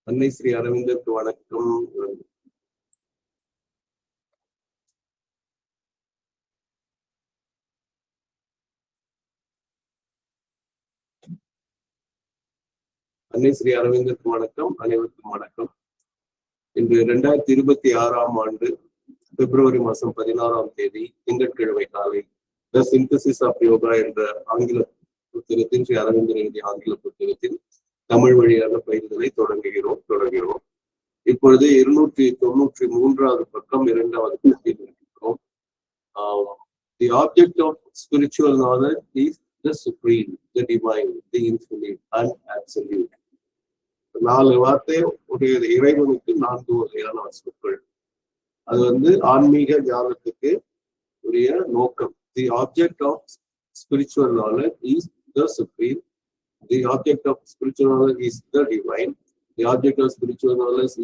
அன்னை ஸ்ரீ அரவிந்தருக்கு வணக்கம். அன்னை ஸ்ரீ அரவிந்தருக்கு வணக்கம். அனைவருக்கும் வணக்கம். இன்று 2026ஆம் ஆண்டு பிப்ரவரி மாதம் 16ஆம் தேதி திங்கட்கிழமை காலை த சிந்தசிஸ் ஆஃப் யோகா என்ற ஆங்கில புத்தகத்தின் ஸ்ரீ அரவிந்தர் எழுதிய ஆங்கில புத்தகத்தில் தமிழ் வழியாக பயிர்களை தொடங்குகிறோம். இப்பொழுது 293வது பக்கம் 2வது பகுதியில் இருக்கிறோம். The object of spiritual knowledge is the supreme, the divine, the infinite and absolute. 4 வார்த்தை உடைய இறைவனுக்கு 4 வகையான சொற்கள். அது ஆன்மீக ஞானத்துக்கு உரிய நோக்கம். The object of spiritual knowledge is the supreme. The object of spiritual knowledge is the divine. The object of spiritual knowledge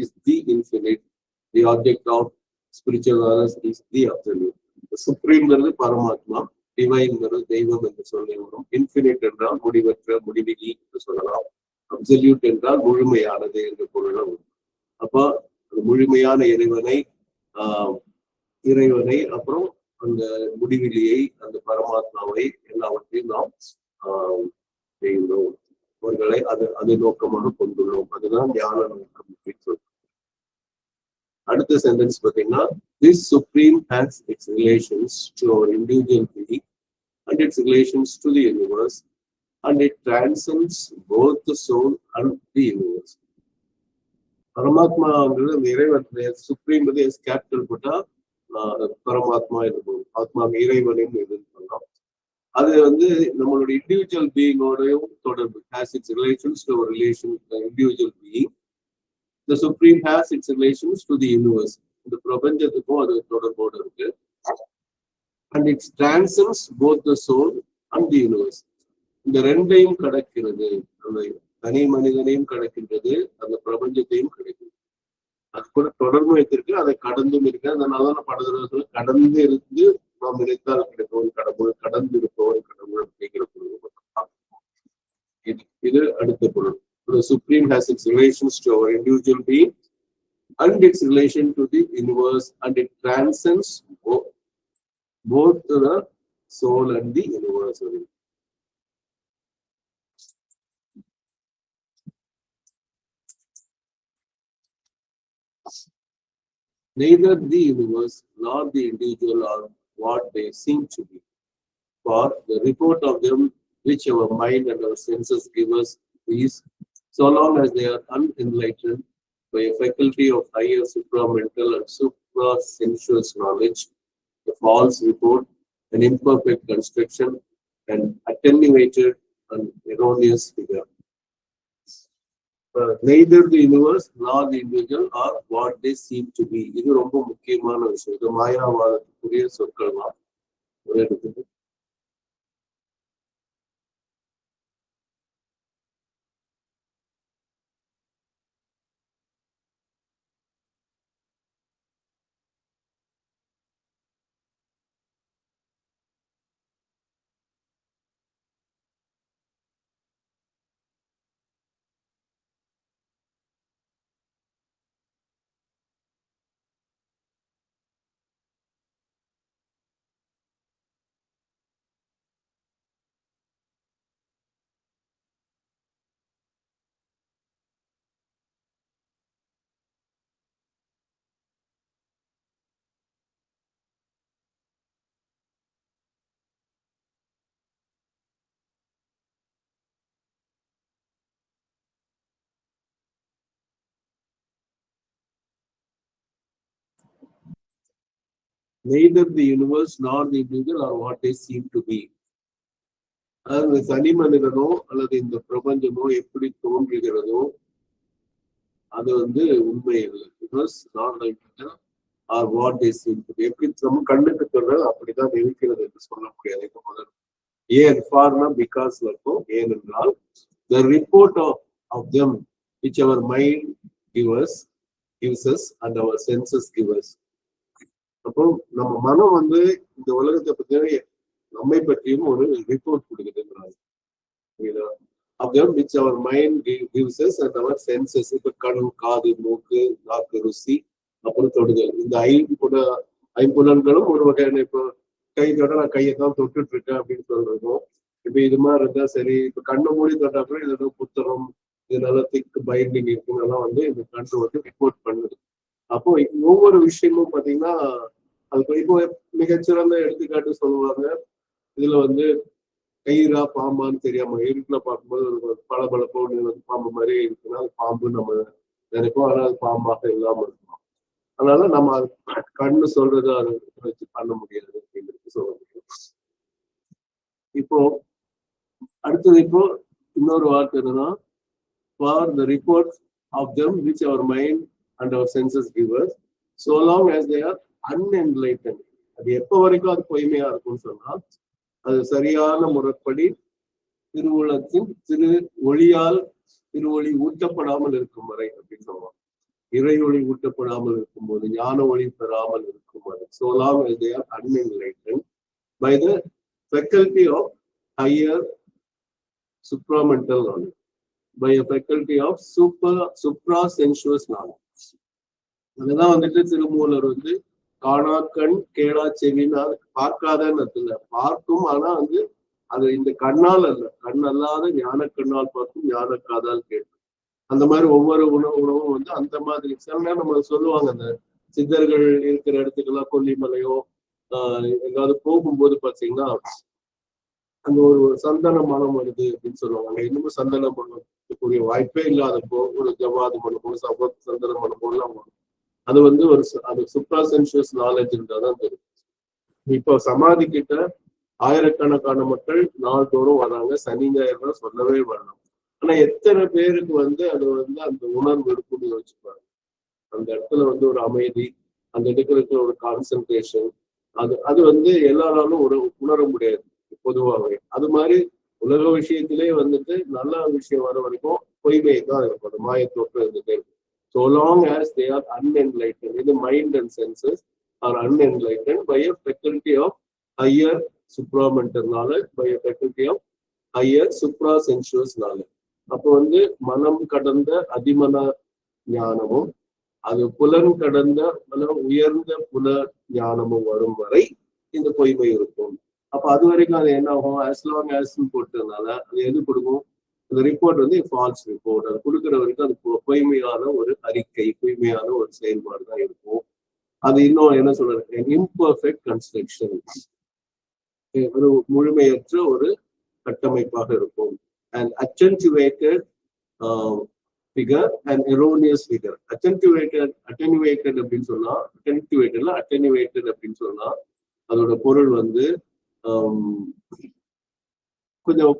is the infinite. The object of spiritual knowledge is the absolute. The supreme is Paramatma. Divine is தெய்வம் என்று சொல்லி வரும். Infinite என்றால் முடிவற்ற, முடிவிலி என்று சொல்லலாம். Absolute என்றால் முழுமையானது என்று பொருளும். அப்போ முழுமையான இறைவனை அப்புறம் அந்த முடிவிலியை, அந்த பரமாத்மாவை எல்லாவற்றையும் நாம் செய்கிறோம். அவர்களை அது நோக்கமாக கொண்டுள்ளோம். அதுதான் ஞான நோக்கம். அடுத்த சென்டென்ஸ் பார்த்தீங்கன்னா, this supreme has its relations to our individual being and its relations to the universe, and it transcends both the soul and the universe. பரமாத்மாங்கிறது இறைவன். சுப்ரீம் கேபிட்டல் போட்டா பரமாத்மா இருக்கும். ஆத்மா இறைவனின் இதுன்னு சொல்லலாம். அது நம்மளோட இண்டிவிஜுவல் பீயிங்கோடையும் தொடர்பு. has its relations to our relation individual being. The supreme has its relations to the universe. இந்த பிரபஞ்சத்துக்கும் அது தொடர்போடு இருக்கு. And it transcends both the soul and the universe. இந்த ரெண்டையும் கடக்கிறது. அந்த தனி மனிதனையும் கடக்கின்றது, அந்த பிரபஞ்சத்தையும் கிடைக்கிறது. அது கூட தொடர்பு வைத்திருக்கு, அதை கடந்தும் இருக்கு. அதனாலதான் படத்துல கடந்து இருந்து நாம் நினைத்தால் கிடைப்பவன் கடவுள், கடந்து இருப்பவன் கடவுள் அப்படிங்கிற பொருள். இது அடுத்த பொருள். The supreme has its relations to our individual being and its relation to the universe, and it transcends both the soul and the universe. Neither the universe nor the individual are what they seem to be. For the report of them which our mind and our senses give us is, so long as they are unenlightened by a faculty of higher supramental and supra-sensuous knowledge, a false report, an imperfect construction, an attenuated and erroneous figure. Neither the universe nor the individual are what they seem to be. இது ரொம்ப முக்கியமான விஷயம். இது மாயாவாதத்துக்குரிய சொற்கள் தான். Neither the universe nor the individual are what they seem to be. அதாவது தனி மனிதனோ அல்லது இந்த பிரபஞ்சமோ எப்படி தோன்றுகிறதோ அது உண்மை இல்லை. Because not are what they seem to be. எப்படி நம்ம கண்ணுக்கு சொல்றது அப்படிதான் இருக்கிறது என்று சொல்ல முடியாது. முதல் ஏன் ஃபார்னா பிகாஸ்ல இருக்கும். ஏனென்றால் the report of them which our mind gives us and our senses give us. அப்போ நம்ம மனம் இந்த உலகத்தை பத்தி நம்மை பற்றியும் ஒரு report கொடுக்குதுன்றாங்க. of them which our mind gives us and our senses. இப்ப கண், காது, மூக்கு, நாக்கு, ருசி, அப்புறம் தொடுதல். இந்த ஐம்புலன்களும் ஒரு வகையான இப்போ கை தொட நான் கையை தான் தொட்டுட்டு இருக்கேன் அப்படின்னு சொல்றதும், இப்ப இது மாதிரி இருந்தா சரி, இப்ப கண்ணை மூடி தொட்டா கூட இது புத்தகம், இது நல்லா திக்கு பைண்டிங் இருக்குன்னெல்லாம் வந்து இந்த கண்ணு வந்து ரிப்போர்ட் பண்ணுது. அப்போ ஒவ்வொரு விஷயமும் பாத்தீங்கன்னா அது இப்போ மிகச்சிறந்த எடுத்துக்காட்டு சொல்லுவாங்க. இதுல வந்து கயிறா பாம்பான்னு தெரியாம இருட்டுல பார்க்கும்போது ஒரு பளபளப்போடு வந்து பாம்பு மாதிரி இருக்குன்னா அது பாம்பு நம்ம நினைப்போம், ஆனா அது பாம்பாக இல்லாம இருக்கும். அதனால நம்ம கண்ணு சொல்றது அதை வச்சு பண்ண முடியாது அப்படிங்கிறது சொல்ல முடியும். இப்போ அடுத்தது இப்போ இன்னொரு வார்த்தை என்னன்னா, for the report of them which our mind and our senses give us so long as they are unenlightened. அது எப்போ வரைக்கும் அது பொய்மையா இருக்கும்னு சொன்னா, அது சரியான முறைப்படி திருவுளத்தின் திருவொளி ஊட்டப்படாமல் இருக்கும் வரை அப்படின்னு சொல்லுவாங்க. இறை ஒளி ஊட்டப்படாமல் இருக்கும்போது, ஞான ஒளி பெறாமல் இருக்கும் வரை, so long as they are unenlightened by the faculty of higher supramental knowledge, by a faculty of suprasensuous knowledge. அதுதான் வந்துட்டு திருமூலர் வந்து காணா கண் கேளா செவினா பார்க்காதன்னு இல்லை, பார்க்கும். ஆனா வந்து அது இந்த கண்ணால் அல்ல, கண் அல்லாத ஞான கண்ணால் பார்க்கும், ஞான காதால் கேட்கும். அந்த மாதிரி ஒவ்வொரு உணவும் வந்து அந்த மாதிரி சில நேரம் நம்ம சொல்லுவாங்க, அந்த சித்தர்கள் இருக்கிற இடத்துக்கெல்லாம் கொல்லிமலையோ எங்காவது போகும்போது பாத்தீங்கன்னா அந்த ஒரு சந்தன மனம் வருது அப்படின்னு சொல்லுவாங்க. இன்னமும் சந்தன மனத்துக்குரிய வாய்ப்பே இல்லாதப்போ ஒரு ஜவாது மனமோ சந்தன மனமோ எல்லாம் வரும். அது வந்து அது சுப்ராசென்ஷியஸ் நாலேஜ்ன்றதான் தெரியும். இப்போ சமாதி கிட்ட ஆயிரக்கணக்கான மக்கள் நாள்தோறும் வராங்க, சனி ஞாயிறு சொல்லவே வரலாம். ஆனா எத்தனை பேருக்கு வந்து அது வந்து அந்த உணர்வு இருக்குன்னு யோசிச்சுப்பாங்க. அந்த இடத்துல வந்து ஒரு அமைதி, அந்த இடத்துல ஒரு கான்சென்ட்ரேஷன், அது வந்து எல்லாராலும் உணர முடியாது பொதுவாகவே. அது மாதிரி உலக விஷயத்திலே வந்துட்டு நல்ல விஷயம் வர வரைக்கும் பொய்மை தான் இருக்கும், அந்த மாயத்தோற்றம் இருந்துட்டே இருக்கும். So long as they are unenlightened, the mind and senses are unenlightened by a faculty of higher supramental knowledge, by a faculty of higher suprasensuous knowledge. அப்போ வந்து மனம் கடந்த அதிமன ஞானமும் அது புலன் கடந்த உயர்ந்த புல ஞானமும் வரும் வரை இந்த பொய்மை இருக்கும். அப்ப அது வரைக்கும் அது என்ன ஆகும், as long as போட்டதுனால அது எது கொடுக்கும், அந்த ரிப்போர்ட் வந்து ஃபால்ஸ் ரிப்போர்ட். அது கொடுக்குற வரைக்கும் அது பொய்மையான ஒரு அறிக்கை, பொய்மையான ஒரு செயல்பாடு தான் இருக்கும். அது இன்னும் என்ன சொல்றது, இம்பர்ஃபெக்ட் கன்ஸ்ட்ரக்ஷன், ஒரு முழுமையற்ற ஒரு கட்டமைப்பாக இருக்கும். And attenuated figure and erroneous figure. attenuated அப்படின்னு சொன்னா, attenuated அப்படின்னு சொன்னா அதோட பொருள் வந்து கொஞ்சம்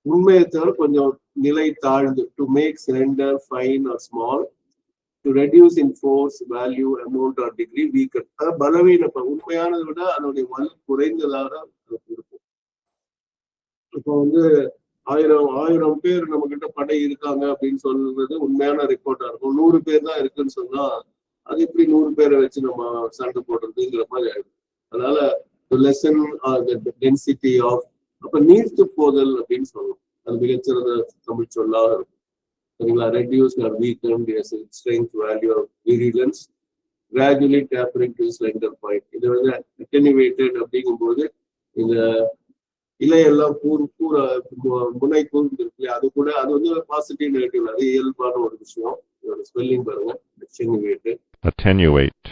உண்மையை தவிர கொஞ்சம் நிலை தாழ்ந்து, to make slender, fine or small, to reduce in force, value, amount or degree, weaker. பலவீனம், உண்மையானதை விட அதனுடைய வலு குறைந்ததாக இருக்கும். இப்போ வந்து 1000 பேர் நம்ம கிட்ட படை இருக்காங்க அப்படின்னு சொல்றது உண்மையான ரிப்போர்ட்டா இருக்கும். 100 பேர் தான் இருக்குன்னு சொன்னா அது இப்படி 100 பேரை வச்சு நம்ம சண்டை போடுறதுங்கிற மாதிரி ஆயிடும். அதனால லெசன் டென்சிட்டி ஆஃப், அப்ப நீர்த்து போதல் அப்படின்னு சொல்லணும். அது மிகச்சிறந்த தமிழ் சொல்லாக இருக்கும். சரிங்களா? Reduce or weakened strength, value of virulence, gradually tapering to slender point. இது வந்து அட்டெனுவேட்டட் அப்படிங்கும்போது இந்த இலையெல்லாம் முனை கூர்ந்து, அது கூட அது வந்து பாசிட்டிவ் நெகட்டிவ், அது இயல்பான ஒரு விஷயம். இதோட ஸ்பெல்லிங் பாருங்க, அட்டெனுவேட்.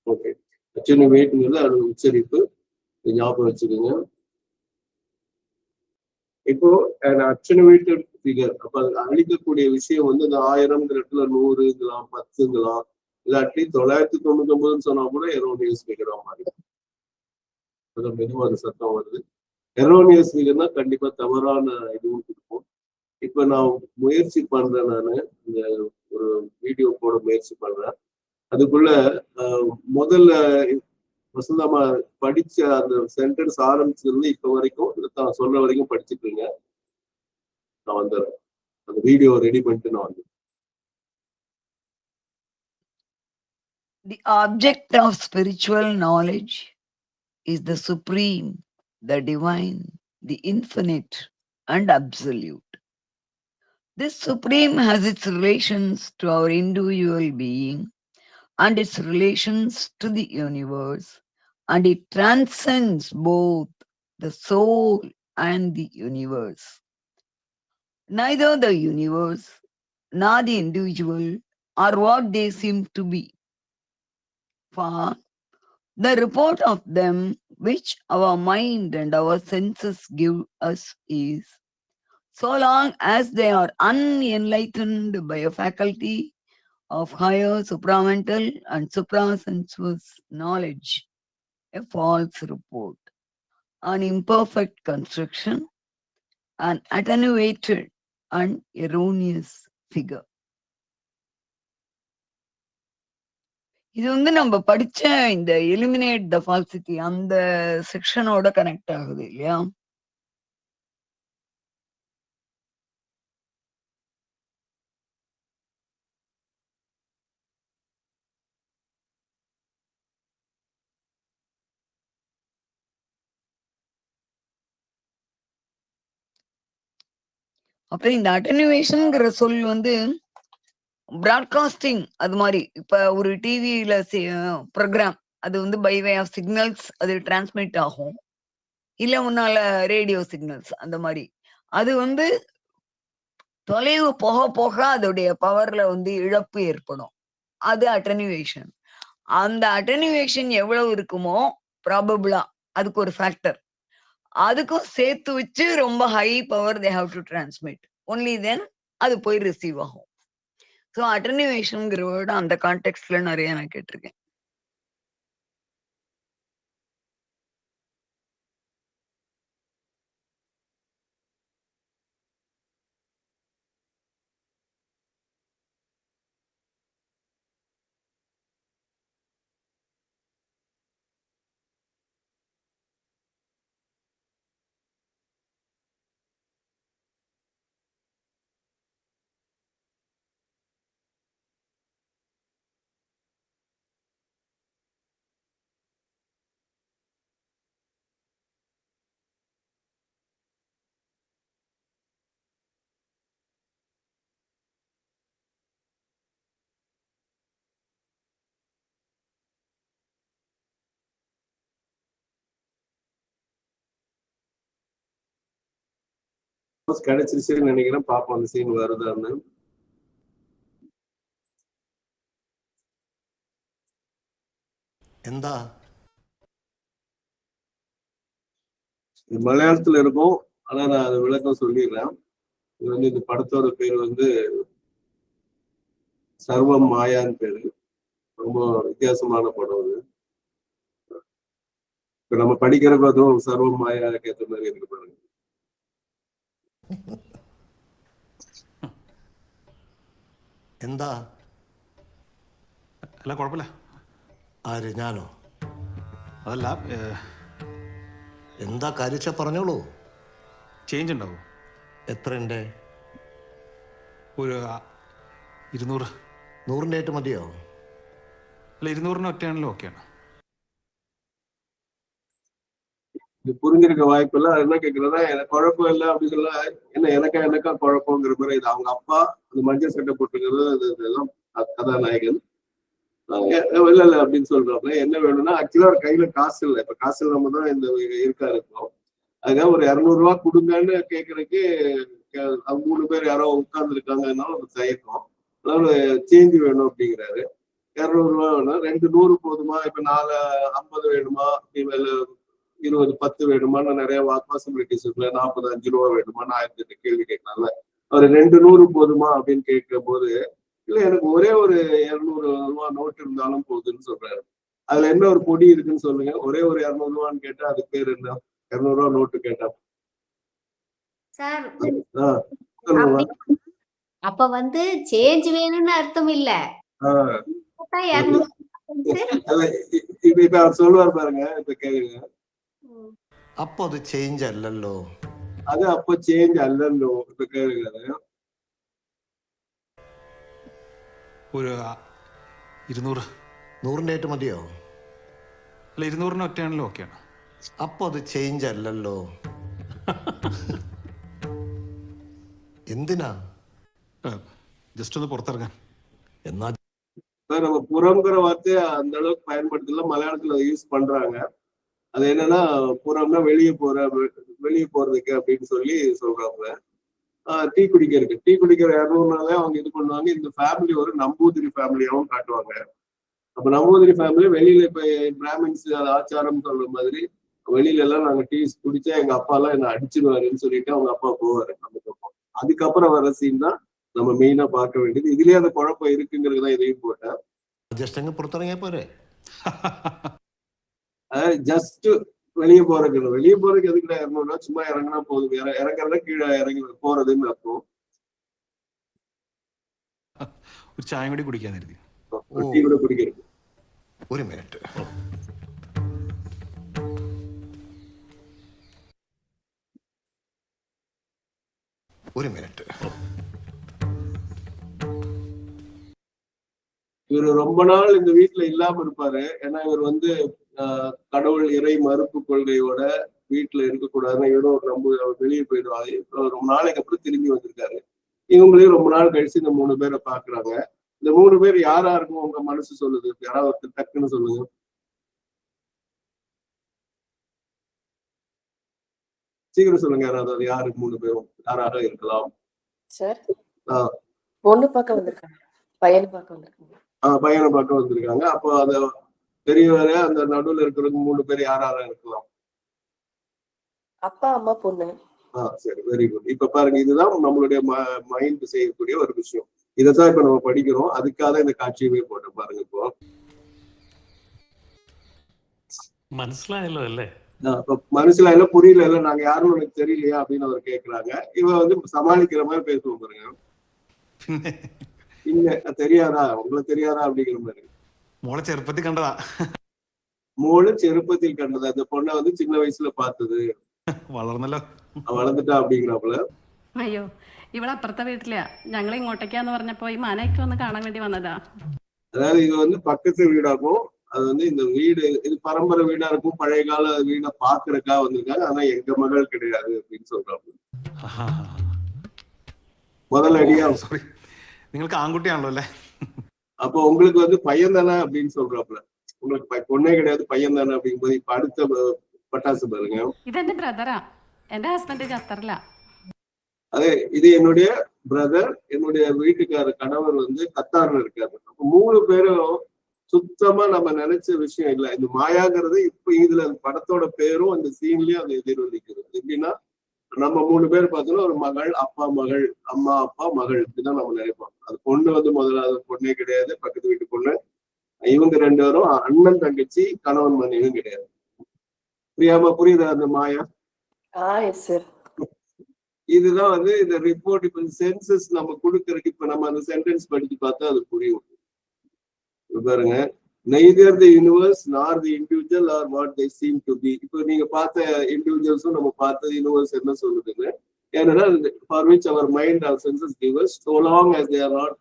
ஓகே, அட்டெனுவேட்ங்கிறது அது உச்சரிப்பு, ஞாபகம் வச்சுக்கோங்க. இப்போ அட்டெனுவேட்டட் ஃபிகர், அப்ப அது அழிக்கக்கூடிய விஷயம் வந்து இந்த 1000ங்கிற இடத்துல 100ங்களாம், 10ங்களாம், இல்லாட்டி 999 சொன்னா கூட எரோனியஸ் ஃபிகரா மாறி மெதுவா ஒரு சத்தம் வருது. எரோனியஸ் ஃபிகர்னா கண்டிப்பா தவறான இதுவும் இருக்கும். இப்ப நான் முயற்சி பண்றேன், நானு இந்த ஒரு வீடியோ போட முயற்சி பண்றேன். அதுக்குள்ள முதல்ல வசந்தமா படிச்ச அந்த சென்டென்ஸ் ஆரம்பிச்சதுல இப்ப வரைக்கும் தான் சொல்ற வரைக்கும் படிச்சுட்டுருங்க. நான் வந்துடுறேன், அந்த வீடியோ ரெடி பண்ணிட்டு நான் வந்து. The object of spiritual knowledge is the supreme, the divine, the infinite, and absolute. This supreme has its relations to our individual being and its relations to the universe, and it transcends both the soul and the universe. Neither the universe nor the individual are what they seem to be. For the report of them which our mind and our senses give us is, so long as they are unenlightened by a faculty of higher supramental and suprasensuous knowledge, a false report, an imperfect construction, an attenuated and erroneous figure. இது நம்ம படிச்ச இந்த eliminate த falsity அந்த செக்ஷனோட connect ஆகுது இல்லையா? அப்புறம் இந்த அட்டனுவேஷன்ங்கிற சொல் பிராட்காஸ்டிங் அது மாதிரி இப்ப ஒரு டிவியில ப்ரோக்ராம் அது பை வே ஆஃப் சிக்னல்ஸ் அது டிரான்ஸ்மிட் ஆகும், இல்ல முன்னால ரேடியோ சிக்னல்ஸ் அந்த மாதிரி. அது தொலைவு போக போக அதோடைய பவர்ல இழப்பு ஏற்படும். அது அட்டனுவேஷன். அந்த அட்டனுவேஷன் எவ்வளவு இருக்குமோ ப்ராபபிளா அதுக்கு ஒரு ஃபேக்டர், அதுக்கும் சேர்த்து வச்சு ரொம்ப high power they have to transmit, only then அது போய் ரிசீவ் ஆகும். ஸோ அட்டனுவேஷன்ங்கிற வேர்டு அந்த கான்டெக்ட்ல நிறைய நான் கேட்டிருக்கேன். கிடைச்சிருச்சுன்னு நினைக்கிறேன். பாப்போம் அந்த சீன் வருதான்னு. எந்தா மலையாளத்துல இருக்கும், ஆனா நான் அது விளக்கம் சொல்லிடுறேன். இது இந்த படத்தோட பேர் சர்வம் மாயான்னு பேரு. ரொம்ப வித்தியாசமான படம் அது. இப்ப நம்ம படிக்கிறப்ப அதுவும் சர்வம் மாயாக்கு ஏற்ற மாதிரி இருக்கு பாருங்க. എന്താ? അല്ല കുഴപ്പമില്ല. ആര്? ഞാനോ? അതല്ല, എന്താ കാര്യച്ച പറഞ്ഞോളൂ. ചേഞ്ച് ഉണ്ടാവും. എത്രയുണ്ട്? ഒരു 200. 100ൻ്റെ ആയിട്ട് മതിയോ? അല്ല, 200ന് ഒറ്റയാണല്ലോ ഓക്കെയാണ്. இது புரிஞ்சிருக்க வாய்ப்பு இல்லை. என்ன கேட்கிறதா, எனக்கு குழப்பம் இல்லை அப்படின்னு சொல்ல, எனக்கா குழப்பங்கிற மாதிரி. இது அவங்க அப்பா அந்த மஞ்சள் சட்டை போட்டுக்கிறது இதெல்லாம் கதாநாயகன். இல்ல அப்படின்னு சொல்றாங்க. என்ன வேணும்னா, ஆக்சுவலா ஒரு கையில காசு இல்லை. இப்ப காசு இல்லாம தான் இந்த இருக்காரு. இப்போ அதுக்காக ஒரு 200 ரூபா கொடுங்கன்னு கேட்கறதுக்கு 3 பேர் யாரோ உட்கார்ந்து இருக்காங்கன்னால ஒரு தயக்கம். அதாவது சேஞ்ச் வேணும் அப்படிங்கிறாரு. 200 ரூபா வேணும். 2 100 போதுமா, இப்ப 4 50 வேணுமா, 20 10 வேணுமான்னு நிறைய பாசிபிலிட்டிஸ் இருக்குல்ல. 40 5 ரூபா வேணுமான்னு 1008 கேள்வி கேட்கலாம்ல. அவர் 2 100 போதுமா அப்படின்னு கேட்கிற போது, இல்ல எனக்கு ஒரே ஒரு 200 ரூபா நோட்டு இருந்தாலும் போகுதுன்னு சொல்றாரு. அதுல என்ன ஒரு பொடி இருக்குன்னு சொல்லுங்க. ஒரே ஒரு 200 ரூபான்னு கேட்டா அதுக்கு பேர் என்ன? 200 ரூபா நோட்டு கேட்டா அப்ப சேஞ்ச் வேணும்னு அர்த்தம் இல்ல. இப்ப அவர் சொல்லுவார் பாருங்க, இப்ப கேளுங்க. அப்போ அது சேஞ்ச் அல்லല്ലോ. அது அப்போ சேஞ்ச் அல்லല്ലോ. இப்ப கேளுங்க. ഒരു 200. 100ൻ്റെ ആയിട്ട് മതിയോ? അല്ല, 200ന് ഒറ്റയാണല്ലോ ഓക്കെയാണ്. അപ്പൊ അത് ചേഞ്ച് അല്ലല്ലോ. എന്തിനാ? ജസ്റ്റ് ഒന്ന് പുറത്തിറങ്ങാൻ. എന്നാ நம்ம புறம்ங்கிற வார்த்தையை அந்த அளவுக்கு பயன்படுத்தல, மலையாளத்துல யூஸ் பண்றாங்க. அது என்னன்னா புறம்னா வெளியே போறதுக்கு அப்படின்னு சொல்லி சொல்றாங்க. டீ குடிக்கிறதுக்கு, டீ குடிக்கிற 200 நாளே அவங்க இது பண்ணுவாங்க. இந்த ஃபேமிலி ஒரு நம்பூதிரி ஃபேமிலியாவும் காட்டுவாங்க. அப்ப நம்பூதிரி ஃபேமிலி வெளியில இப்ப பிராமின்ஸ் ஆச்சாரம் சொல்ற மாதிரி வெளியில எல்லாம் நாங்க டீ குடிச்சா எங்க அப்பா எல்லாம் என்ன அடிச்சிருவாருன்னு சொல்லிட்டு அவங்க அப்பா போவாரு அந்த பக்கம். அதுக்கப்புறம் வர சீன் தான் நம்ம மெயினா பார்க்க வேண்டியது. இதுலயே அந்த குழப்பம் இருக்குங்கிறது தான் இதையும் போட்டேன். ജസ്റ്റ് അങ്ങ് പുറത്തിറങ്ങിയാ പോരെ? ஜஸ்ட் வெளியே போறதுக்கு எதுக்குடா இறங்கணும்னா சும்மா இறங்கினா போதும். இறங்குறத கீழே இறங்கி போறதுன்னு அர்த்தம். ഒരു ചായ കൂടി കുടിക്കാന്നിരുന്നു. டீ கூட குடிக்கிறது. ഒരു മിനിറ്റ്. ഒരു മിനിറ്റ്. இவர் ரொம்ப நாள் இந்த வீட்டுல இல்லாம இருப்பாரு. ஏன்னா இவர் வந்து கடவுள் இறை மறுப்பு கொள்கையோட வீட்டுல இருக்கக்கூடாதுன்னு இவரும் வெளியே போயிடுவாரு. ரொம்ப நாளைக்கு அப்புறம் திரும்பி வந்திருக்காரு. இவங்களையும் ரொம்ப நாள் கழிச்சு இந்த 3 பேரை பாக்குறாங்க. இந்த 3 பேர் யாரா இருக்கும் உங்க மனசு சொல்லுது? யாராவது ஒருத்தர் டக்குன்னு சொல்லுங்க. சீக்கிரம் சொல்லுங்க. யாராவது அது யாருக்கு 3 பேரும் யாராக இருக்கலாம்? சார், பொண்ணு பார்க்க வந்திருக்காங்க, பையனை பார்க்க வந்திருக்காங்க. பையனை பார்க்க வந்திருக்காங்க. அப்போ அத பெரியவர அந்த நடுவுல இருக்கிறவங்க 3 பேர் யாராக இருக்கலாம்? அப்பா, அம்மா, பொண்ணு. சரி, வெரி குட். இப்ப பாருங்க, இதுதான் நம்மளுடைய மைண்ட் செய்யக்கூடிய ஒரு விஷயம். இதைத்தான் இப்ப நம்ம படிக்கிறோம். அதுக்காக இந்த காட்சியவே போட்டு பாருங்க. இப்போ മനസ്സിലായല്ലോ അല്ലേ? மனசுல புரியல, இல்ல நாங்க யாருன்னு எனக்கு தெரியலையா அப்படின்னு அவர் கேக்குறாங்க. இவன் வந்து சமாளிக்கிற மாதிரி பேசுவோம் பாருங்க. இல்ல தெரியாதா, உங்களுக்கு தெரியாதா அப்படிங்கிற மாதிரி. മോളെ ചെറുപ്പത്തിൽ കണ്ടതാ. മോള് ചെറുപ്പത്തിൽ കണ്ടതാ. அந்த பொண்ணை வந்து சின்ன வயசுல பார்த்தது. വളർന്നല്ലോ, വളർന്നിട്ടാ அப்படிங்கிறாப்புல. അയ്യോ, ഇവിടെ അപ്പുറത്തെ വീട്ടിലെയാ. ഞങ്ങൾ ഇങ്ങോട്ടേക്കാന്ന് പറഞ്ഞപ്പോ ഈ മനയൊക്കെ ഒന്ന് കാണാൻ വേണ്ടി വന്നതാ. அதாவது இது வந்து பக்கத்து வீடாகும். அது வந்து இந்த வீடு இது பரம்பரை வீடா இருக்கும். பழைய கால வீடை பாக்குறக்கா வந்திருக்காங்க. ஆனா எங்க மகள் கிடையாது அப்படின்னு சொல்றாங்க. முதல் அடியா. സോറി, നിങ്ങൾക്ക് ആൺകുട്ടിയാണല്ലോ അല്ലേ? அப்போ உங்களுக்கு வந்து பையன் தானே அப்படின்னு சொல்றாப்புல. உங்களுக்கு பொண்ணே கிடையாது, பையன் தானே அப்படிங்கும்போது இப்ப அடுத்த பட்டாசு பாருங்க. ഇതെന്റെ ബ്രദറാ. എന്റെ ഹസ്ബൻഡ് ഖത്തറില. அதே இது என்னுடைய பிரதர், என்னுடைய வீட்டுக்காரர் கணவர் வந்து கத்தார்ல இருக்காரு. அப்ப 3 பேரும் சுத்தமா நம்ம நினைச்ச விஷயம் இல்ல. இந்த மாயாங்கிறது இப்ப இதுல படத்தோட பேரும் அந்த சீன்லயும் அது எதிரொலிக்குது. எப்படின்னா நம்ம 3 பேர் பார்த்தோம்னா ஒரு மகள், அப்பா மகள், அம்மா அப்பா மகள், இப்படிதான் நம்ம நினைப்போம். அது பொண்ணு வந்து முதலாவது பொண்ணே கிடையாது, பக்கத்து வீட்டு பொண்ணு. இவங்க 2 பேரும் அண்ணன் தங்கச்சி, கணவன் மனைவியும் கிடையாது. புரியுதா அந்த மாயா? Yes sir. இதுதான் வந்து இந்த ரிப்போர்ட். இப்ப சென்சஸ் நம்ம கொடுக்கறதுக்கு இப்ப நம்ம அந்த சென்டென்ஸ் படிச்சு பார்த்தா அது புரியும். பாருங்க, neither the universe nor the individual are what they seem to be. இப்போ நீங்க பார்த்த இண்டிவிஜுவல்ஸும் நம்ம பார்த்த யூனிவர்ஸ் என்ன சொல்லுதுன்னு, ஏன்னா for which our mind our senses give us so long as they are not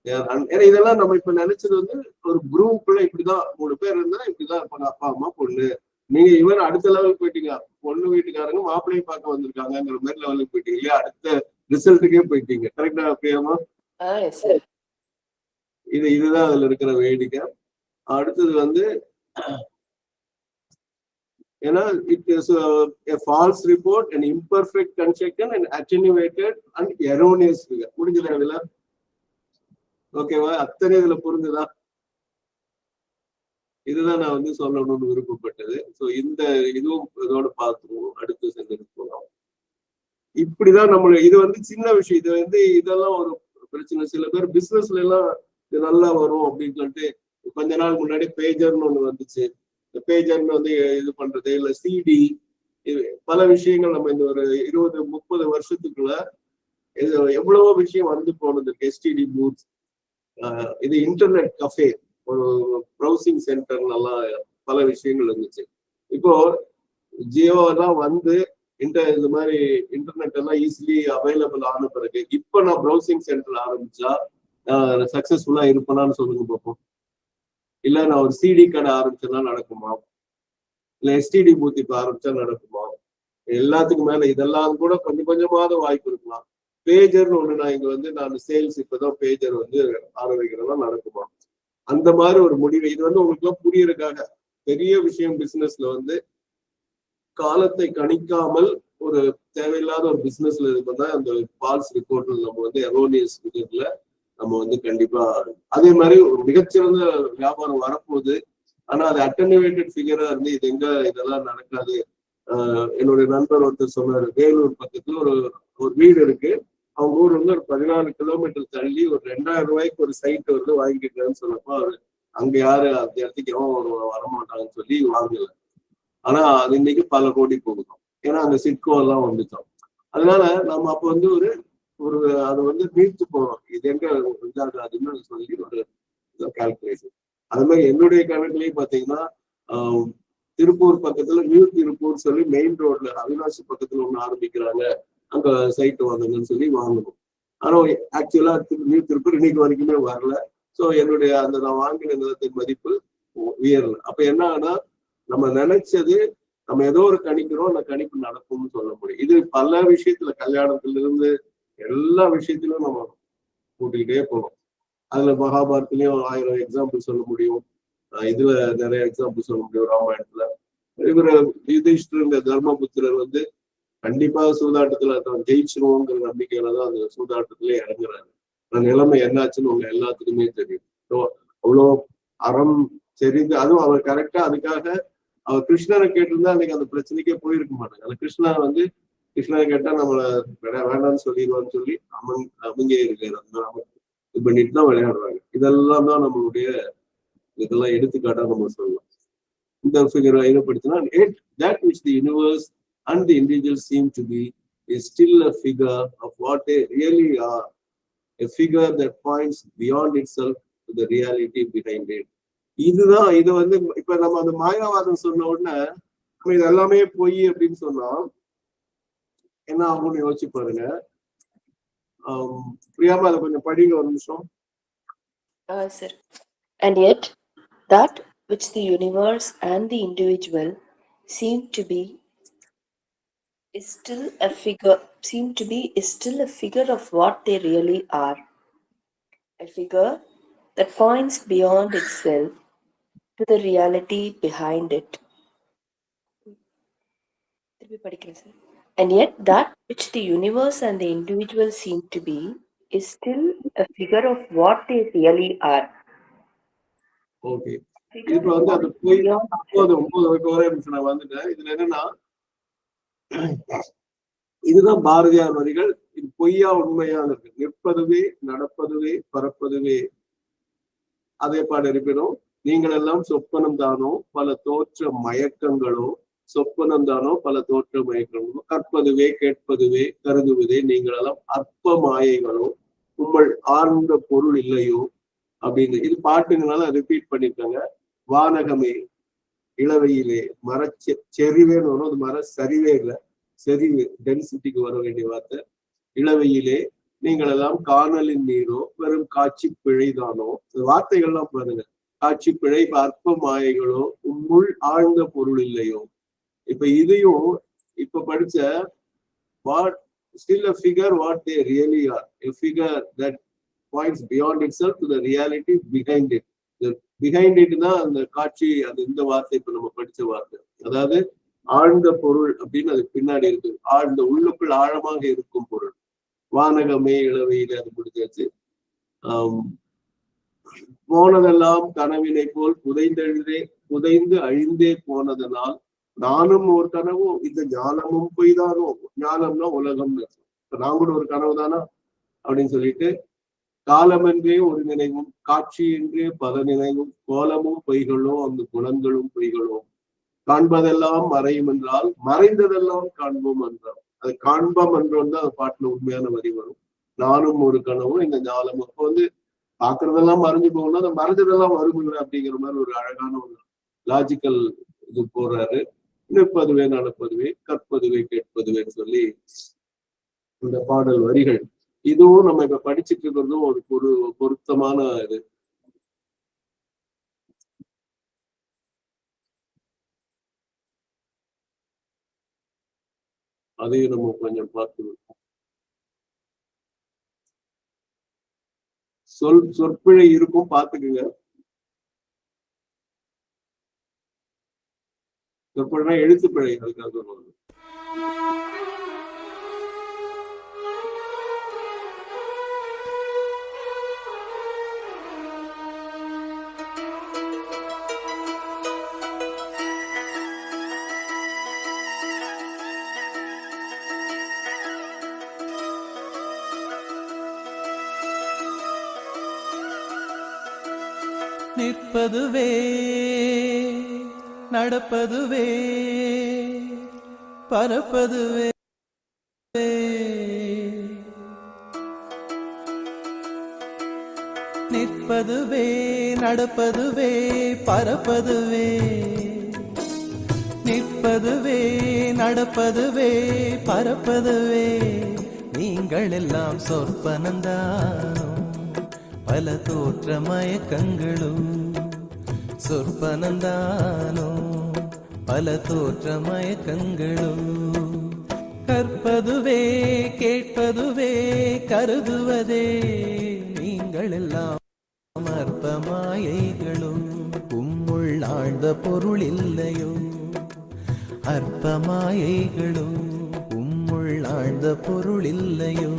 they are ஏன்னா இதெல்லாம் நம்ம இப்ப நினைச்சது வந்து ஒரு குரூப்ல இப்படிதான் 3 பேர் இருந்தா இப்படிதான் இருப்பாங்க, அப்பா அம்மா பொண்ணு. நீங்க இவர் அடுத்த லெவலுக்கு போயிட்டீங்க. பொண்ணு வீட்டுக்காரங்க மாப்பிள்ளையும் பார்க்க வந்திருக்காங்கிற மாதிரி லெவலுக்கு போயிட்டீங்க இல்லையா? அடுத்த ரிசல்ட்டுக்கே போயிட்டீங்க. கரெக்டா பிரியமா? இதுதான் அதுல இருக்கிற வேடிக்கை. அடுத்தது வந்து ஏன்னா it is a false report, an imperfect construction, and attenuated and erroneous figure. முடிஞ்சதா இதுல? ஓகேவா? அத்தனை இதுல புரிஞ்சுதா? இதுதான் நான் வந்து சொல்லணும்னு விருப்பப்பட்டது. ஸோ இந்த இதுவும் இதோட பார்த்துருவோம். அடுத்த சென்டென்ஸ் போகலாம். இப்படிதான் நம்மள இது வந்து சின்ன விஷயம். இது வந்து இதெல்லாம் ஒரு பிரச்சனை. சில பேர் பிசினஸ்ல எல்லாம் இது நல்லா வரும் அப்படின்னு சொல்லிட்டு கொஞ்ச நாள் முன்னாடி பேஜர்னு ஒண்ணு வந்துச்சு. இந்த பேஜர்னு வந்து இது பண்றது இல்ல சிடி, பல விஷயங்கள் நம்ம இந்த ஒரு 20-30 வருஷத்துக்குள்ள எவ்வளவோ விஷயம் வந்து போனது. எஸ்டிடி பூத், இது இன்டர்நெட் கஃபே, ஒரு ப்ரௌசிங் சென்டர், நல்லா பல விஷயங்கள் இருந்துச்சு. இப்போ ஜியோ எல்லாம் வந்து இந்த மாதிரி இன்டர்நெட் எல்லாம் ஈஸிலி அவைலபிள் ஆன பிறகு இப்ப நான் ப்ரௌசிங் சென்டர் ஆரம்பிச்சா சக்சஸ்ஃபுல்லா இருப்பேனான்னு சொல்லுங்க பார்ப்போம். இல்ல நான் ஒரு சிடி கடை ஆரம்பிச்சேன்னா நடக்குமா? இல்ல எஸ்டிடி பூத் இப்ப ஆரம்பிச்சா நடக்குமா? எல்லாத்துக்கும் மேல இதெல்லாம் கூட கொஞ்சம் கொஞ்சமாவது வாய்ப்பு இருக்கலாம். பேஜர்னு ஒண்ணு நான் இங்க வந்து நான் சேல்ஸ் இப்பதான் பேஜர் வந்து ஆரம்பிக்கிறதா நடக்குமா? அந்த மாதிரி ஒரு முடிவு. இது வந்து உங்களுக்கு எல்லாம் புரியறதுக்காக பெரிய விஷயம். பிசினஸ்ல வந்து காலத்தை கணிக்காமல் ஒரு தேவையில்லாத ஒரு பிசினஸ்ல இருப்பதா அந்த ஃபால்ஸ் ரிப்போர்ட்ல நம்ம வந்து எரோனியஸ் இதுல நம்ம வந்து கண்டிப்பா அதே மாதிரி ஒரு மிகச்சிறந்த வியாபாரம் வரப்போகுது. ஆனா அது அட்டன்யூவேட்டட் ஃபிகரா இருந்து இது எங்க இதெல்லாம் நடக்காது. என்னுடைய நண்பர் ஒருத்தர் சொன்னாரு, வேலூர் பக்கத்துல ஒரு வீடு இருக்கு, அவங்க ஊர் வந்து ஒரு 14 கிலோமீட்டர் தள்ளி ஒரு 2000 ரூபாய்க்கு ஒரு சைட் வந்து வாங்கிக்கிறேன்னு சொன்னப்போ அவரு அங்க யாரு அந்த இடத்துக்கு எவன் வரமாட்டாங்கன்னு சொல்லி வாங்கல. ஆனா அது இன்னைக்கு பல கோடி போகுதோம். ஏன்னா அந்த சிட்கோ எல்லாம் வந்துட்டோம். அதனால நம்ம அப்ப வந்து ஒரு அதை வந்து மீட்டு போறோம். இது எங்க இதாகாதுன்னு சொல்லி ஒரு கால்குலேஷன். அது மாதிரி என்னுடைய கணக்குலயும் பாத்தீங்கன்னா திருப்பூர் பக்கத்துல நியூ திருப்பூர் சொல்லி மெயின் ரோட்ல அவினாசி பக்கத்துல ஒண்ணு ஆரம்பிக்கிறாங்க, அங்க சைட் வாங்குங்கன்னு சொல்லி வாங்கணும். ஆனா ஆக்சுவலா நியூ திருப்பூர் இன்னைக்கு வரைக்குமே வரல. ஸோ என்னுடைய அந்த நான் வாங்கின நிலத்தின் மதிப்பு உயரல. அப்ப என்ன ஆனா நம்ம நினைச்சது நம்ம ஏதோ ஒரு கணிக்கிறோம், அந்த கணிப்பு நடக்கும்னு சொல்ல முடியும். இது பல விஷயத்துல கல்யாணத்துல இருந்து எல்லா விஷயத்திலும் நம்ம கூட்டிகிட்டே போகணும். அதுல மகாபாரத்லயும் 1000 எக்ஸாம்பிள் சொல்ல முடியும். இதுல நிறைய எக்ஸாம்பிள் சொல்ல முடியும். ராமாயணத்துல இவரு யுதிஷ்டர் இந்த தர்மபுத்திரர் வந்து கண்டிப்பா சூதாட்டத்துல ஜெயிச்சிருவோங்கிற நம்பிக்கையில தான் அந்த சூதாட்டத்திலே இறங்குறாரு. நிலைமை என்னாச்சுன்னு உங்க எல்லாத்துக்குமே தெரியும். அவ்வளோ அறம் தெரிந்து அதுவும் அவர் கரெக்டா அதுக்காக அவர் கிருஷ்ணரை கேட்டிருந்தா அன்னைக்கு அந்த பிரச்சனைக்கே போயிருக்க மாட்டாங்க. அந்த கிருஷ்ணரை கேட்டா நம்மளை வேண்டாம்னு சொல்லிடுவான்னு சொல்லி அமைங்கே இருக்காரு. அந்த இது பண்ணிட்டு தான் விளையாடுறாங்க. இதெல்லாம் தான் நம்மளுடைய இதெல்லாம் எடுத்துக்காட்டா நம்ம சொல்லலாம். இந்த ஃபிகரை ஐதப்படுத்தினா that which the universe and the individual seem to be is still a figure of what they really are, a figure that points beyond itself to the reality behind it. இதுதான் இது வந்து இப்ப நம்ம அந்த மாயாவாதம் சொன்ன உடனே நம்ம இது எல்லாமே பொய் அப்படின்னு சொன்னா என்ன ஆகும்னு யோசிச்சு பாருங்க. பிரியாம அதை கொஞ்சம் படிங்க ஒரு நிமிஷம். Sir. And yet, that which the universe and the individual seem to be is still a figure of what they really are. A figure that points beyond itself to the reality behind it. And yet, that which the universe and the individual seem to be is still a figure of what they really are. Okay, இப்ப வந்து அது போய் 9 ஒரே நிமிஷம் நான் வந்துட்டேன். இதுல என்னன்னா இதுதான் பாரதியார் வரிகள். இது பொய்யா உண்மையா இருக்கு. நிற்பதுவே நடப்பதுவே பறப்பதுவே அதே பாடு இருப்பினும் நீங்கள் எல்லாம் சொப்பனம் தானோ பல தோற்ற மயக்கங்களோ, சொப்பனம் தானோ பல தோற்ற மயக்கங்களோ, கற்பதுவே கேட்பதுவே கருதுவதே நீங்கள் எல்லாம் அற்ப மாயைகளோ, உங்கள் ஆழ்ந்த பொருள் இல்லையோ அப்படின்னு. இது பாட்டுங்கனால ரிப்பீட் பண்ணிருக்காங்க. வானகமே இளவையிலே செறிவேன்னு வரும். அது மர சரிவே இல்லை, செறிவு டென்சிட்டிக்கு வர வேண்டிய வார்த்தை. இளவையிலே நீங்கள் எல்லாம் காணலின் நீரோ வெறும் காட்சி பிழைதானோ. வார்த்தைகள்லாம் பாருங்க. காட்சி பிழை, அற்ப மாயைகளோ, உம்முள் ஆழ்ந்த பொருள் இல்லையோ. இப்ப இதையும் இப்ப படிச்ச what still a figure what they really are, a figure that points beyond itself to the reality behind it. The behind it தான் அந்த காட்சி. அது இந்த வார்த்தை இப்ப நம்ம படிச்ச வார்த்தை. அதாவது ஆழ்ந்த பொருள் அப்படின்னு அது பின்னாடி இருக்கு. ஆழ்ந்த உள்ளுக்குள் ஆழமாக இருக்கும் பொருள். வானகமே இளவையில அது முடிஞ்சாச்சு. போனதெல்லாம் கனவினை போல் புதைந்து அழிந்தே போனதனால் நானும் ஒரு கனவு, இந்த ஞானமும் பொய்தானோ. ஞானம்னா உலகம்னு. நான் கூட ஒரு கனவு தானா அப்படின்னு சொல்லிட்டு, காலமென்றே ஒரு நினைவும் காட்சியின்றே பல நினைவும் கோலமும் பொய்களோ அந்த குணங்களும் பொய்களோ, காண்பதெல்லாம் மறையும் என்றால் மறைந்ததெல்லாம் காண்போம் என்றால். அது காண்பம் என்றோம் தான் அந்த பாட்டுல உண்மையான வரி வரும். நானும் ஒரு கனவும் இந்த ஞானமும். அப்போ வந்து பாக்குறதெல்லாம் மறைஞ்சு போகணும், அந்த மறைஞ்சதெல்லாம் வருமுங்க அப்படிங்கிற மாதிரி ஒரு அழகான ஒரு லாஜிக்கல் இது போடுறாரு. நிற்பதுவே நடப்பதுவே கற்பதுவே கேட்பதுவேன்னு சொல்லி இந்த பாடல் வரிகள். இதுவும் நம்ம இப்ப படிச்சுட்டு இருக்கிறதும் ஒரு பொருத்தமான இது. அதையும் நம்ம கொஞ்சம் பார்த்து சொற்பிழை இருக்கும், பார்த்துக்குங்க. சொற்பிழைனா எழுத்துப்பிழை, அதுக்காக சொல்லுவாங்க. நிற்பதுவே நடப்பதுவே பரப்பதுவே நிற்பதுவே நடப்பதுவே பரப்பதுவே நிற்பதுவே நடப்பதுவே பரப்பதுவே நீங்கள் எல்லாம் சொற்பனந்தானோ பல தோற்ற மயக்கங்களும் சொற்பனந்தானோ பல தோற்ற மயக்கங்களும் கற்பதுவே கேட்பதுவே கருதுவதே நீங்கள் எல்லாம் அற்ப மாயைகளும் உம்முள் ஆழ்ந்த பொருள் இல்லையோ அற்ப மாயைகளும் உம்முள் ஆழ்ந்த பொருள் இல்லையோ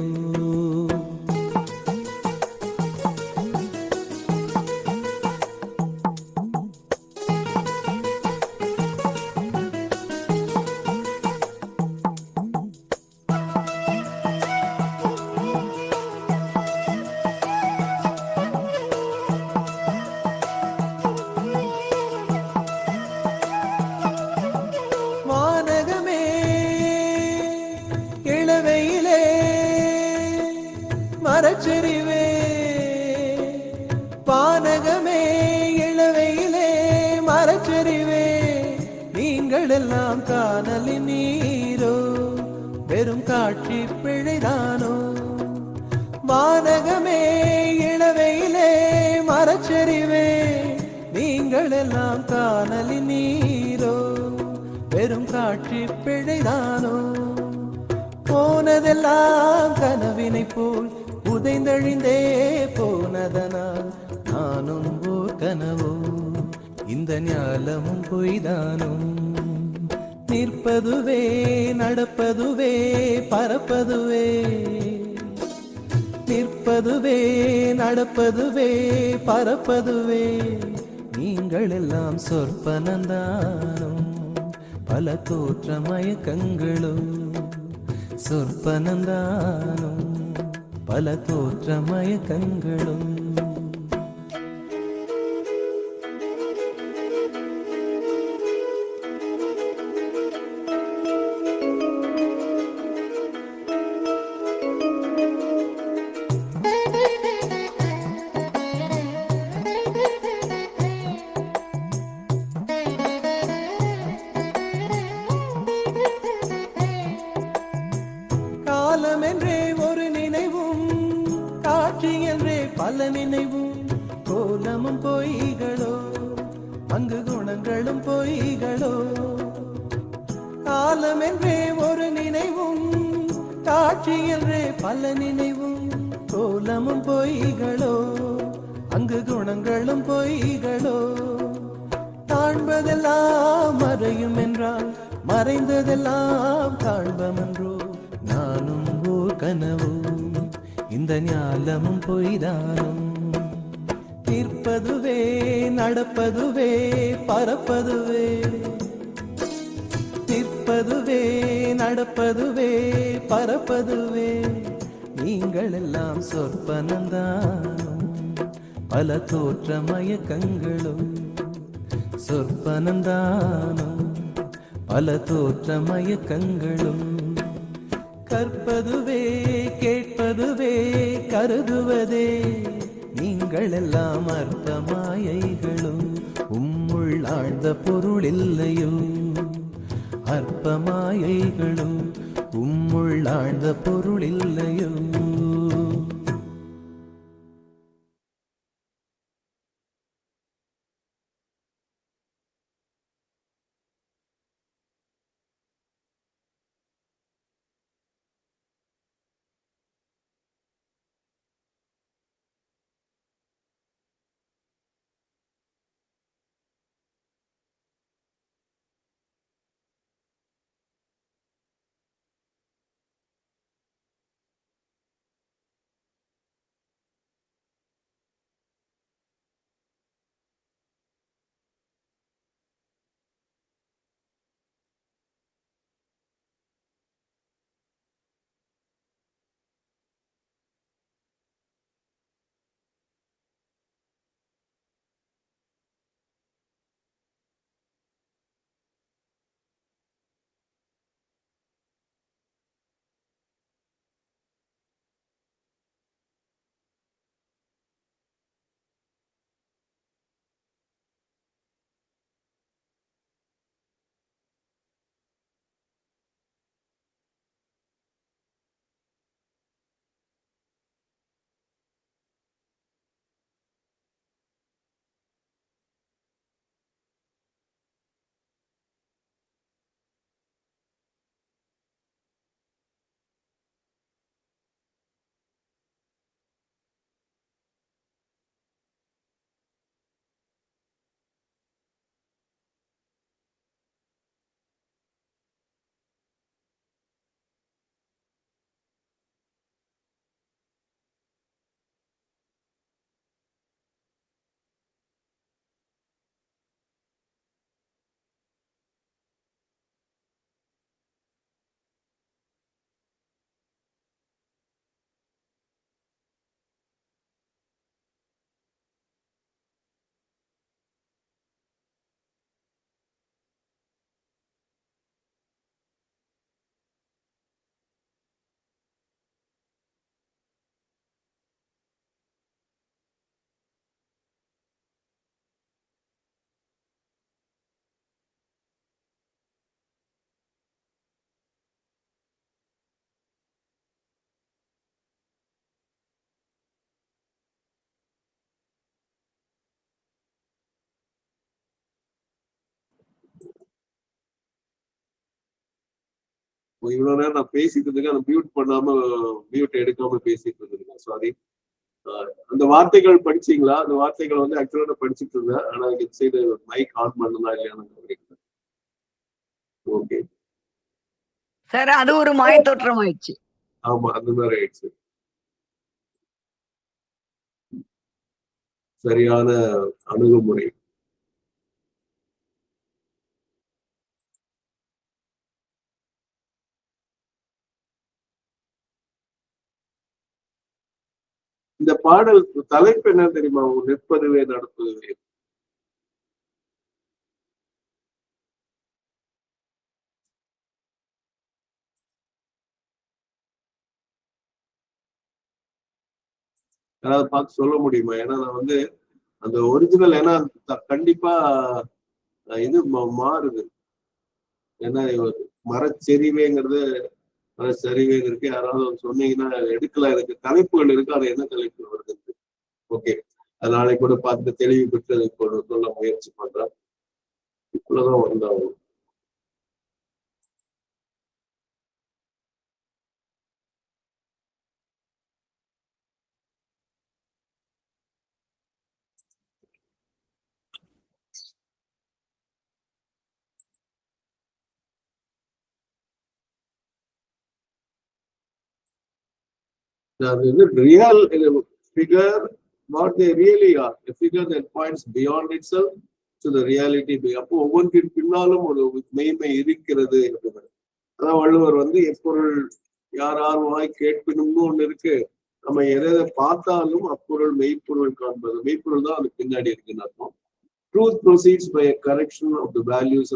மரச்செறிவே பானகமே இளவையிலே மரச்செறிவே நீங்கள் எல்லாம் காணலின் நீரோ வெறும் காட்சி பிழைதானோ வானகமே இளவையிலே மரச்செறிவே நீங்கள் எல்லாம் காணலின் நீரோ வெறும் காட்சி பிழைதானோ போனதெல்லாம் கனவினை போல் உதைந்தழிந்தே போனதனால் நானும் ஓர் கனவோ இந்த ஞாலமும் பொய்தானோ நிற்பதுவே நடப்பதுவே பரப்பதுவே நிற்பதுவே நடப்பதுவே பரப்பதுவே நீங்கள் எல்லாம் சொற்பனந்தானோ பல தோற்ற மயக்கங்களும் சொற்பனந்தானோ பல தோற்ற மயக்கங்களும் காலமென்றே ஒரு நினைவும் காட்சி என்றே பல நினைவும் கோலமும் பொய்களோ அங்கு குணங்களும் பொய்களோ காலமென்றே ஒரு நினைவும் காட்சி என்றே பல நினைவும் கோலமும் பொய்களோ அங்கு குணங்களும் பொய்களோ காண்பதெல்லாம் மறையும் என்றால் மறைந்ததெல்லாம் காண்பமென்றோ நானும் ஓர் கனவோ இந்த ஞாலமும் பொய்தானும் நிற்பதுவே நடப்பதுவே பரப்பதுவே நிற்பதுவே நடப்பதுவே பரப்பதுவே நீங்கள் எல்லாம் சொற்பனந்தானும் பல தோற்ற மயக்கங்களும் சொற்பனந்தானும் பல தோற்ற மயக்கங்களும் கற்பதுவே கேட்பதுவே கருதுவதே நீங்கள் எல்லாம் அற்ப மாயைகளும் உம்முள் ஆழ்ந்த பொருள் இல்லையோ அற்ப மாயைகளும் உம்முள் ஆழ்ந்த பொருள் இல்லையோ இவ்வளவு நேரம் நான் பேசிட்டு இருக்கேன், அந்த மியூட் எடுக்காம பேசிட்டு இருக்கேன். சாரி. அந்த வார்த்தைகள் படிச்சீங்களா? அந்த வார்த்தைகள் வந்து ஆக்சுவலா நான் படிச்சுட்டு இருந்தேன். ஆனா இந்த சைடு மைக் ஆன் பண்ணதா இல்லையான்னு. ஓகே சார், அது ஒரு மாய தோற்றம் ஆயிடுச்சு. ஆமா, அந்த மாதிரி ஆயிடுச்சு. சரியான அணுகுமுறை. இந்த பாடல் தலைப்பு என்ன தெரியுமா? நிற்பதுவே நடப்பதுவே. யாராவது பார்த்து சொல்ல முடியுமா? ஏன்னா நான் வந்து அந்த ஒரிஜினல், ஏன்னா கண்டிப்பா இது மாறுது. ஏன்னா மரச்சரிவேங்கிறது இருக்கு. யாராவது சொன்னீங்கன்னா எடுக்கலாம். எனக்கு தலைப்புகள் இருக்கு, அது என்ன தலைப்பு வருது. ஓகே, அது நாளைக்கு கூட பார்த்து தெளிவு பெற்று அதை சொல்ல முயற்சி பண்றேன். இவ்வளவுதான் வந்தாகும். real figure what they really are, a figure that points beyond itself to the reality. அப்போ ஒவ்வொன்றின் பின்னாலும் ஒரு மெய்மை இருக்கிறது என்பது. அதான் வள்ளுவர் வந்து எப்பொருள் யாராருவாய் கேட்பினும்னு ஒண்ணு இருக்கு. நம்ம எதை பார்த்தாலும் அப்பொருள் மெய்ப்பொருள் காண்பது. மெய்ப்பொருள் தான் அது பின்னாடி இருக்குன்னு அர்த்தம். Truth proceeds by a correction of the values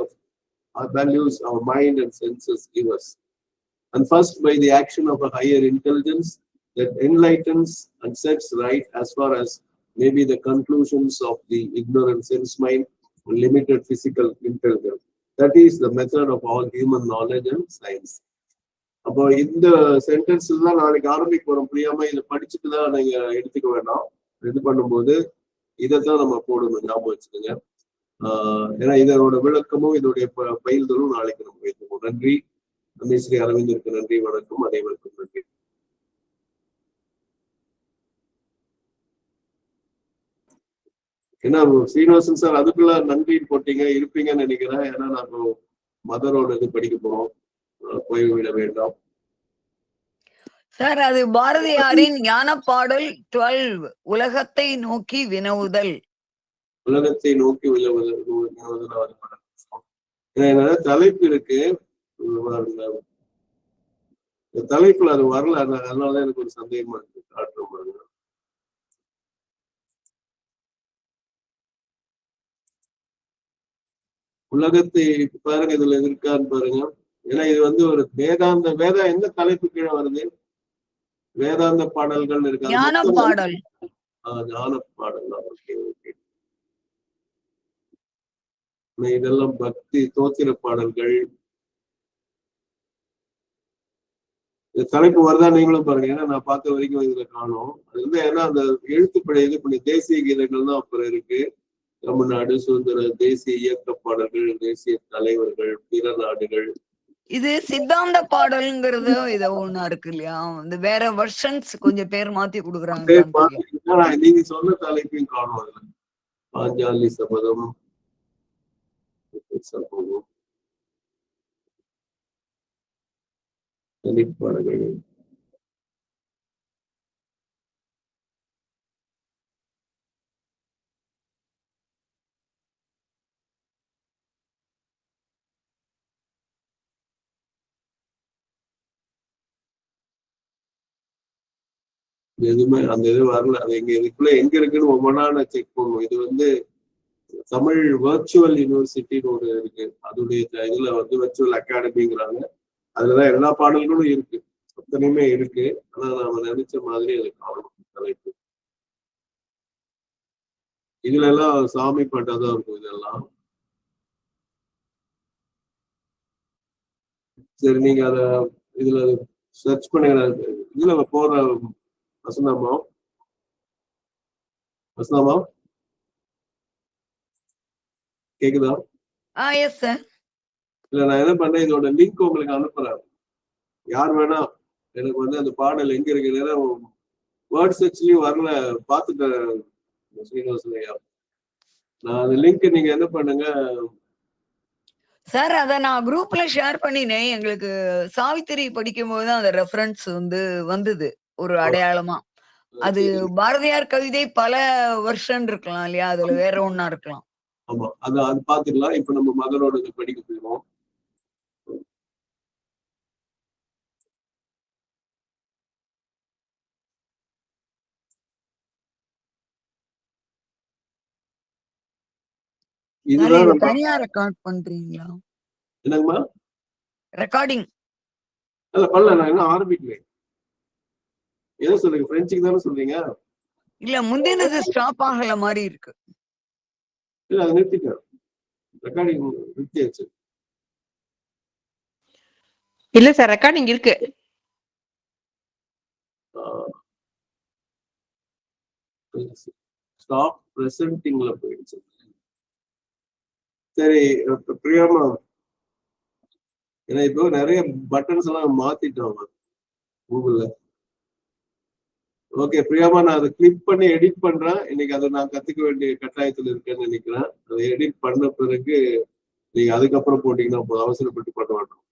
our mind and senses give us, and first by the action of a higher intelligence that enlightens and sets right as far as maybe the conclusions of the ignorant sense mind and limited physical intelligence. That is the method of all human knowledge and science. அப்போ இந்த sentence தான் நாளைக்கு ஆரம்பிக்க போறோம். புரியாம இதை படிச்சுட்டு தான் நீங்க எடுத்துக்க வேண்டாம். இது பண்ணும்போது இதைத்தான் நம்ம போடணும், ஞாபகம் வச்சுக்கோங்க. ஏன்னா இதனோட விளக்கமும் இதோடைய பயில்தலும் நாளைக்கு நம்ம வைத்துக்கோம். நன்றி. ஸ்ரீ அரவிந்தருக்கு நன்றி. வணக்கம். அனைவருக்கும் நன்றி. ஏன்னா ஸ்ரீனிவாசன் சார் அதுக்குள்ள நன்றி போட்டீங்க இருப்பீங்கன்னு நினைக்கிறேன். ஏன்னா நான் மதரோட இது படிக்க போறோம், போய்விட வேண்டாம். சார், அது பாரதியாரின் ஞான பாடல் 12, உலகத்தை நோக்கி வினவுதல். உலகத்தை நோக்கி வினவுதல். தலைப்பு இருக்கு, தலைப்புல அது வரல. அதனாலதான் எனக்கு ஒரு சந்தேகமா இருக்கு. காட்டுற மாதிரி உலகத்தை பாருங்க, இதுல இருக்கான்னு பாருங்க. ஏன்னா இது வந்து ஒரு வேதா எந்த தலைப்பு கீழே வருது? வேதாந்த பாடல்கள் இருக்காது. ஞான பாடல். ஞான பாடல். Okay okay. இதெல்லாம் பக்தி தோத்திர பாடல்கள். தலைப்பு வருதா நீங்களும் பாருங்க. ஏன்னா நான் பார்த்த வரைக்கும் இதுல காணும். அது வந்து ஏன்னா அந்த எழுத்துப்படை இது பண்ணி தேசிய கீதங்கள் தான் அப்புறம் இருக்கு. தமிழ்நாடு சுதந்திர தேசிய இயக்க பாடல்கள், தேசிய தலைவர்கள், பிற நாடுகள். இது சித்தாந்த பாடல்ங்கிறது இத ஒண்ணா இருக்கு இல்லையா? இந்த வேற வெர்ஷன்ஸ் கொஞ்சம் பேர் மாத்தி கொடுக்குறாங்க. நீங்க சொன்ன தலைப்பையும் காணும். அதுல பாஞ்சாலி சபதம், சம்பவம், தனிப்பாடல்கள். எதுவுமே அந்த இது வரல. அது இதுக்குள்ள எங்க இருக்குன்னு ஒவ்வொன்றா நான் செக் பண்ணுவோம். இது வந்து தமிழ் வர்ச்சுவல் யூனிவர்சிட்டின்னு ஒரு இருக்கு. அதோடைய இதுல வந்து வர்ச்சுவல் அகாடமிங்கிறாங்க. அதுலதான் எல்லா பாடல்களும் இருக்கு, அத்தனையுமே இருக்கு. ஆனா நாம நினைச்ச மாதிரி அது காணும் தலைப்பு. இதுல எல்லாம் சாமி பாட்டாதான் இருக்கும் இதெல்லாம். சரி, நீங்க அத இதுல சர்ச் பண்ணுங்க. இதுல போற வசந்தாமா கேக்குதா? Yes sir. இல்ல, நான் என்ன பண்ணேன், இதோட லிங்க் உங்களுக்கு அனுப்புறேன். யார் வேணா எனக்கு வந்து அந்த பாடல் எங்க இருக்கு வேர்ட் சர்ச்லயும் வரல, பார்த்துட்டேன் ஸ்ரீனிவாசன் ஐயா. நான் அந்த லிங்க் நீங்க என்ன பண்ணுங்க சார், அத நான் குரூப்ல ஷேர் பண்ணினேன். எங்களுக்கு சாவித்திரி படிக்கும் போதுதான் அந்த ரெஃபரன்ஸ் வந்து வந்தது ஒரு அடையாளமா. அது பாரதியார் கவிதை பல வருஷம் இருக்கலாம் இல்லையா, அதுல வேற ஒண்ணா இருக்கலாம். ஆமா, அது பாத்துக்கலாம். இப்ப நம்ம மதரோட படிக்க போயிடுவோம். இதுதான் நம்ம தனியா ரெக்கார்ட் பண்றீங்களா? என்னங்கம்மா? ரெக்கார்டிங் இல்ல பண்ணல, நான் இன்னும் ஆரம்பிக்கல. ஏதோ சொல்லுங்க, பிரெஞ்சுக்கு தானே சொல்றீங்க? இல்ல, முந்தினது ஸ்டாப் ஆகல மாதிரி இருக்கு. இல்ல, அதை நிறுத்திட்டேன். ரெக்கார்டிங் நிறுத்தியாச்சு. இல்ல சார், ரெக்கார்டிங் இருக்கு. ஸ்டாப் பிரசன்டிங்ல போயிடுச்சு. சரி பிரியாமா, ஏன்னா இப்போ நிறைய பட்டன்ஸ் எல்லாம் மாத்திட்டோம் கூகுள்ல. ஓகே பிரியாமா, நான் அதை கிளிக் பண்ணி எடிட் பண்றேன். இன்னைக்கு அதை நான் கத்துக்க வேண்டிய கட்டாயத்துல இருக்கேன்னு நினைக்கிறேன். அதை எடிட் பண்ண பிறகு நீங்க அதுக்கப்புறம் போட்டீங்கன்னா அவசரப்பட்டு பண்ண மாட்டோம்.